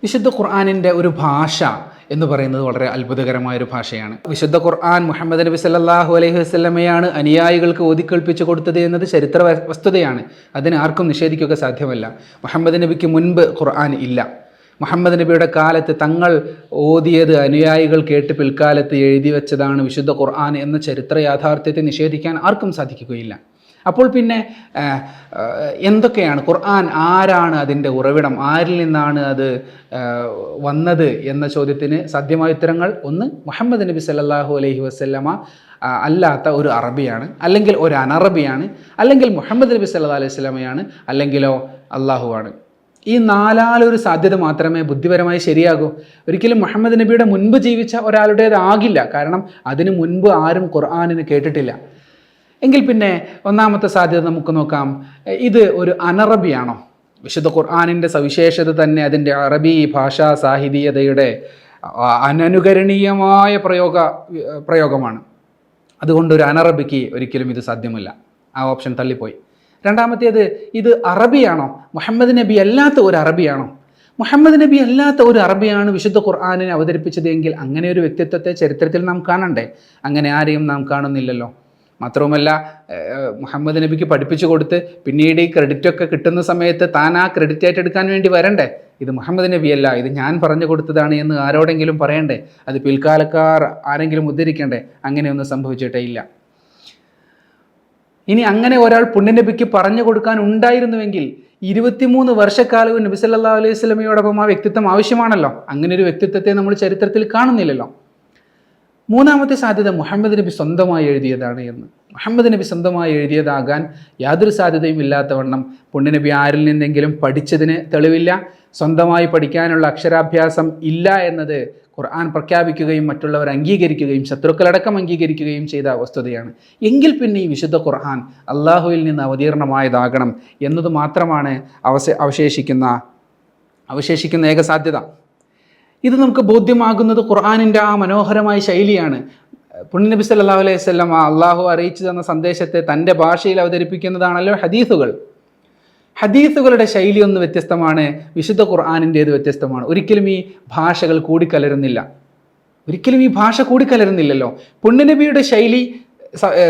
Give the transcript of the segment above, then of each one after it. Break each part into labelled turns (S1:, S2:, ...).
S1: വിശുദ്ധ ഖുർആനിൻ്റെ ഒരു ഭാഷ എന്ന് പറയുന്നത് വളരെ അത്ഭുതകരമായൊരു ഭാഷയാണ്. വിശുദ്ധ ഖുർആൻ മുഹമ്മദ് നബി സല്ലല്ലാഹു അലൈഹി വസല്ലമയാണ് അനുയായികൾക്ക് ഓതിക്കേൾപ്പിച്ചു കൊടുത്തത് എന്നത് ചരിത്ര വസ്തുതയാണ്. അതിന് ആർക്കും നിഷേധിക്കുക സാധ്യമല്ല. മുഹമ്മദ് നബിക്ക് മുൻപ് ഖുർആൻ ഇല്ല. മുഹമ്മദ് നബിയുടെ കാലത്ത് തങ്ങൾ ഓതിയത് അനുയായികൾ കേട്ട് പിൽക്കാലത്ത് എഴുതി വെച്ചതാണ് വിശുദ്ധ ഖുർആൻ എന്ന ചരിത്ര യാഥാർത്ഥ്യത്തെ നിഷേധിക്കാൻ ആർക്കും സാധിക്കുകയില്ല. അപ്പോൾ പിന്നെ എന്തൊക്കെയാണ് ഖുർആൻ, ആരാണ് അതിൻ്റെ ഉറവിടം, ആരിൽ നിന്നാണ് അത് വന്നത് എന്ന ചോദ്യത്തിന് സാധ്യമായ ഉത്തരങ്ങൾ: ഒന്ന്, മുഹമ്മദ് നബി സല്ലല്ലാഹു അലൈഹി വസല്ലമ അല്ലാത്ത ഒരു അറബിയാണ്, അല്ലെങ്കിൽ ഒരു അനറബിയാണ്, അല്ലെങ്കിൽ മുഹമ്മദ് നബി സല്ലല്ലാഹു അലൈഹി വസല്ലമയാണ്, അല്ലെങ്കിലോ അള്ളാഹുവാണ്. ഈ നാലാലൊരു സാധ്യത മാത്രമേ ബുദ്ധിപരമായി ശരിയാകൂ. ഒരിക്കലും മുഹമ്മദ് നബിയുടെ മുൻപ് ജീവിച്ച ഒരാളുടേതാകില്ല. കാരണം അതിനു മുൻപ് ആരും ഖുർആനിന് കേട്ടിട്ടില്ല. എങ്കിൽ പിന്നെ ഒന്നാമത്തെ സാധ്യത നമുക്ക് നോക്കാം. ഇത് ഒരു അനറബിയാണോ? വിശുദ്ധ ഖുർആനിൻ്റെ സവിശേഷത തന്നെ അതിൻ്റെ അറബി ഭാഷാ സാഹിതീയതയുടെ അനനുകരണീയമായ പ്രയോഗമാണ്. അതുകൊണ്ട് ഒരു അനറബിക്ക് ഒരിക്കലും ഇത് സാധ്യമല്ല. ആ ഓപ്ഷൻ തള്ളിപ്പോയി. രണ്ടാമത്തേത്, ഇത് അറബിയാണോ? മുഹമ്മദ് നബി അല്ലാത്ത ഒരു അറബിയാണോ? മുഹമ്മദ് നബി അല്ലാത്ത ഒരു അറബിയാണ് വിശുദ്ധ ഖുർആനിനെ അവതരിപ്പിച്ചത് എങ്കിൽ അങ്ങനെ ഒരു വ്യക്തിത്വത്തെ ചരിത്രത്തിൽ നാം കാണണ്ടേ? അങ്ങനെ ആരെയും നാം കാണുന്നില്ലല്ലോ. മാത്രവുമല്ല, മുഹമ്മദ് നബിക്ക് പഠിപ്പിച്ചു കൊടുത്ത് പിന്നീട് ഈ ക്രെഡിറ്റൊക്കെ കിട്ടുന്ന സമയത്ത് താൻ ആ ക്രെഡിറ്റ് ഏറ്റെടുക്കാൻ വേണ്ടി വരണ്ടേ? ഇത് മുഹമ്മദ് നബിയല്ല, ഇത് ഞാൻ പറഞ്ഞു കൊടുത്തതാണ് എന്ന് ആരോടെങ്കിലും പറയണ്ടേ? അത് പിൽക്കാലക്കാർ ആരെങ്കിലും ഉദ്ധരിക്കണ്ടേ? അങ്ങനെയൊന്നും സംഭവിച്ചിട്ടേ ഇല്ല. ഇനി അങ്ങനെ ഒരാൾ പുണ്യനബിക്ക് പറഞ്ഞു കൊടുക്കാൻ ഉണ്ടായിരുന്നുവെങ്കിൽ 23 വർഷക്കാലവും നബി സല്ലല്ലാഹു അലൈഹി വസല്ലമയോടൊപ്പം ആ വ്യക്തിത്വം ആവശ്യമാണല്ലോ. അങ്ങനെ ഒരു വ്യക്തിത്വത്തെ നമ്മൾ ചരിത്രത്തിൽ കാണുന്നില്ലല്ലോ. മൂന്നാമത്തെ സാധ്യത, മുഹമ്മദ് നബി സ്വന്തമായി എഴുതിയതാണ് എന്ന്. മുഹമ്മദ് നബി സ്വന്തമായി എഴുതിയതാകാൻ യാതൊരു സാധ്യതയും ഇല്ലാത്തവണ്ണം പുണ്യനബി ആരിൽ നിന്നെങ്കിലും പഠിച്ചതിന് തെളിവില്ല. സ്വന്തമായി പഠിക്കാനുള്ള അക്ഷരാഭ്യാസം ഇല്ല എന്നത് ഖുർആൻ പ്രഖ്യാപിക്കുകയും മറ്റുള്ളവർ അംഗീകരിക്കുകയും ശത്രുക്കളടക്കം അംഗീകരിക്കുകയും ചെയ്ത വസ്തുതയാണ്. എങ്കിൽ പിന്നെ ഈ വിശുദ്ധ ഖുർആൻ അള്ളാഹുവിൽ നിന്ന് അവതീർണമായതാകണം എന്നത് മാത്രമാണ് അവശേഷിക്കുന്ന ഏക സാധ്യത. ഇത് നമുക്ക് ബോധ്യമാകുന്നത് ഖുർആനിൻ്റെ ആ മനോഹരമായ ശൈലിയാണ്. പുണ്യനബി സല്ലല്ലാഹു അലൈഹി വസല്ലം അള്ളാഹു അറിയിച്ചു തന്ന സന്ദേശത്തെ തൻ്റെ ഭാഷയിൽ അവതരിപ്പിക്കുന്നതാണല്ലോ ഹദീസുകൾ. ഹദീസുകളുടെ ശൈലി ഒന്ന് വ്യത്യസ്തമാണ്, വിശുദ്ധ ഖുർആനിൻ്റേത് വ്യത്യസ്തമാണ്. ഒരിക്കലും ഈ ഭാഷകൾ കൂടിക്കലരുന്നില്ലല്ലോ. പുണ്യനബിയുടെ ശൈലി,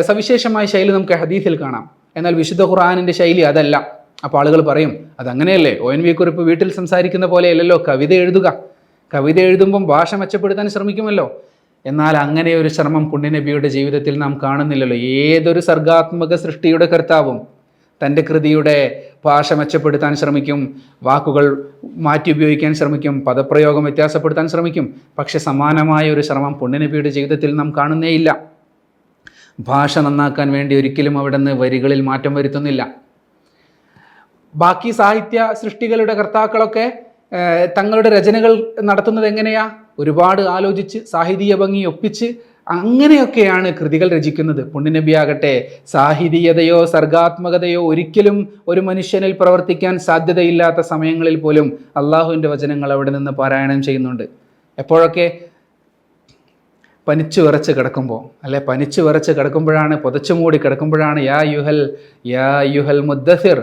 S1: സവിശേഷമായ ശൈലി നമുക്ക് ഹദീസിൽ കാണാം. എന്നാൽ വിശുദ്ധ ഖുർആനിൻ്റെ ശൈലി അതല്ല. അപ്പോൾ ആളുകൾ പറയും, അതങ്ങനെയല്ലേ, ONV കുറിപ്പ് വീട്ടിൽ സംസാരിക്കുന്ന പോലെയല്ലല്ലോ കവിത എഴുതുമ്പം ഭാഷ മെച്ചപ്പെടുത്താൻ ശ്രമിക്കുമല്ലോ. എന്നാൽ അങ്ങനെ ഒരു ശ്രമം പുണ്യനബിയുടെ ജീവിതത്തിൽ നാം കാണുന്നില്ലല്ലോ. ഏതൊരു സർഗാത്മക സൃഷ്ടിയുടെ കർത്താവും തൻ്റെ കൃതിയുടെ ഭാഷ മെച്ചപ്പെടുത്താൻ ശ്രമിക്കും, വാക്കുകൾ മാറ്റി ഉപയോഗിക്കാൻ ശ്രമിക്കും, പദപ്രയോഗം വ്യത്യാസപ്പെടുത്താൻ ശ്രമിക്കും. പക്ഷെ സമാനമായ ഒരു ശ്രമം പുണ്യനബിയുടെ ജീവിതത്തിൽ നാം കാണുന്നേയില്ല. ഭാഷ നന്നാക്കാൻ വേണ്ടി ഒരിക്കലും അവിടെ നിന്ന് വരികളിൽ മാറ്റം വരുത്തുന്നില്ല. ബാക്കി സാഹിത്യ സൃഷ്ടികളുടെ കർത്താക്കളൊക്കെ തങ്ങളുടെ രചനകൾ നടത്തുന്നത് എങ്ങനെയാ? ഒരുപാട് ആലോചിച്ച് സാഹിതീയ ഭംഗി ഒപ്പിച്ച് അങ്ങനെയൊക്കെയാണ് കൃതികൾ രചിക്കുന്നത്. പുണ്യനബി ആകട്ടെ സാഹിതീയതയോ സർഗാത്മകതയോ ഒരിക്കലും ഒരു മനുഷ്യനിൽ പ്രവർത്തിക്കാൻ സാധ്യതയില്ലാത്ത സമയങ്ങളിൽ പോലും അള്ളാഹുവിൻ്റെ വചനങ്ങൾ അവിടെ നിന്ന് പാരായണം ചെയ്യുന്നുണ്ട്. എപ്പോഴൊക്കെ? പനിച്ചു വിറച്ച് കിടക്കുമ്പോഴാണ്, പുതച്ചു മൂടി കിടക്കുമ്പോഴാണ് യാ യുഹൽ മുദ്ദസിർ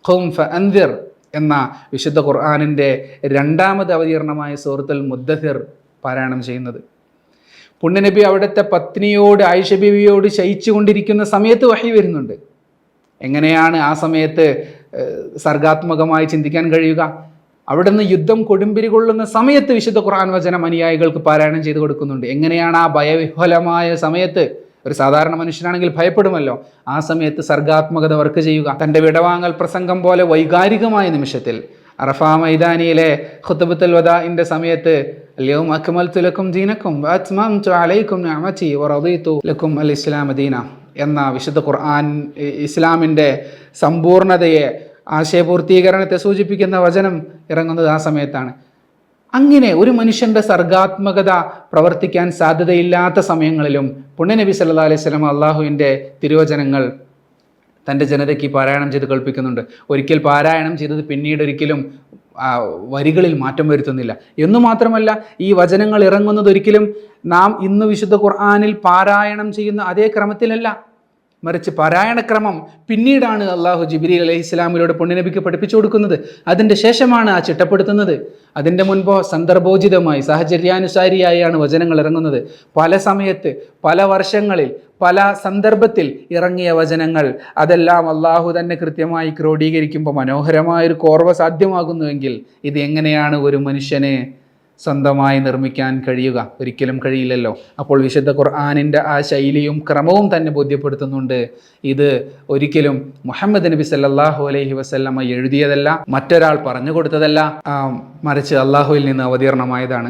S1: ഖും ഫഅൻദിർ എന്ന വിശുദ്ധ ഖുർആനിൻ്റെ രണ്ടാമത് അവതീർണമായ സൂറത്തുൽ മുദ്ദസിർ പാരായണം ചെയ്യുന്നത്. പുണ്യനബി അവിടുത്തെ പത്നിയോട്, ആയിഷ ബീവിയോട് ശയിച്ചു കൊണ്ടിരിക്കുന്ന സമയത്ത് വഹി വരുന്നുണ്ട്. എങ്ങനെയാണ് ആ സമയത്ത് സർഗാത്മകമായി ചിന്തിക്കാൻ കഴിയുക? അവിടുന്ന് യുദ്ധം കൊടുമ്പിരി കൊള്ളുന്ന സമയത്ത് വിശുദ്ധ ഖുർആൻ വചനം അനുയായികൾക്ക് പാരായണം ചെയ്തു കൊടുക്കുന്നുണ്ട്. എങ്ങനെയാണ് ആ ഭയവിഹ്വലമായ സമയത്ത്, ഒരു സാധാരണ മനുഷ്യനാണെങ്കിൽ ഭയപ്പെടുമല്ലോ, ആ സമയത്ത് സർഗാത്മകത വർക്ക് ചെയ്യുക? തൻ്റെ വിടവാങ്ങൽ പ്രസംഗം പോലെ വൈകാരികമായ നിമിഷത്തിൽ അറഫ മൈതാനിയിലെ ഖുത്ബത്തുൽ വദാഇന്റെ സമയത്ത് അൽയൗമ അക്മൽതു ലക്കും ദീനക്കും വഅത്മംതു അലൈക്കും നിഅമതി വറദീതു ലക്കും അൽ ഇസ്ലാമ ദീന എന്ന വിശുദ്ധ ഖുർആൻ ഇസ്ലാമിൻ്റെ സമ്പൂർണതയെ, ആശയപൂർത്തീകരണത്തെ സൂചിപ്പിക്കുന്ന വചനം ഇറങ്ങുന്നത് ആ സമയത്താണ്. അങ്ങനെ ഒരു മനുഷ്യൻ്റെ സർഗാത്മകത പ്രവർത്തിക്കാൻ സാധ്യതയില്ലാത്ത സമയങ്ങളിലും പുണ്യനബി സല്ലല്ലാഹു അലൈഹി വസല്ലം അള്ളാഹുവിൻ്റെ തിരുവചനങ്ങൾ തൻ്റെ ജനതയ്ക്ക് പാരായണം ചെയ്ത് കേൾപ്പിക്കുന്നുണ്ട്. ഒരിക്കൽ പാരായണം ചെയ്തത് പിന്നീട് ഒരിക്കലും വരികളിൽ മാറ്റം വരുത്തുന്നില്ല. എന്നു മാത്രമല്ല, ഈ വചനങ്ങൾ ഇറങ്ങുന്നത് ഒരിക്കലും നാം ഇന്ന് വിശുദ്ധ ഖുർആനിൽ പാരായണം ചെയ്യുന്ന അതേ ക്രമത്തിലല്ല. മറിച്ച് പാരായണക്രമം പിന്നീടാണ് അള്ളാഹു ജിബ്രീൽ അലൈഹി ഇസ്ലാമിലൂടെ പുണ്യനബിക്ക് പഠിപ്പിച്ചു കൊടുക്കുന്നത്. അതിൻ്റെ ശേഷമാണ് ആ ചിട്ടപ്പെടുത്തുന്നത്. അതിൻ്റെ മുൻപോ സന്ദർഭോചിതമായി സാഹചര്യാനുസാരിയായാണ് വചനങ്ങൾ ഇറങ്ങുന്നത്. പല സമയത്ത്, പല വർഷങ്ങളിൽ, പല സന്ദർഭത്തിൽ ഇറങ്ങിയ വചനങ്ങൾ അതെല്ലാം അള്ളാഹു തന്നെ കൃത്യമായി ക്രോഡീകരിക്കുമ്പോൾ മനോഹരമായൊരു കോർവ സാധ്യമാകുന്നുവെങ്കിൽ ഇത് എങ്ങനെയാണ് ഒരു മനുഷ്യനെ സ്വന്തമായി നിർമ്മിക്കാൻ കഴിയുക? ഒരിക്കലും കഴിയില്ലല്ലോ. അപ്പോൾ വിശുദ്ധ ഖുർആനിൻ്റെ ആ ശൈലിയും ക്രമവും തന്നെ ബോധ്യപ്പെടുത്തുന്നുണ്ട് ഇത് ഒരിക്കലും മുഹമ്മദ് നബി സല്ലല്ലാഹു അലൈഹി വസല്ലമ എഴുതിയതല്ല, മറ്റൊരാൾ പറഞ്ഞു കൊടുത്തതല്ല, മറിച്ച് അള്ളാഹുവിൽ നിന്ന് അവതീർണമായതാണ്.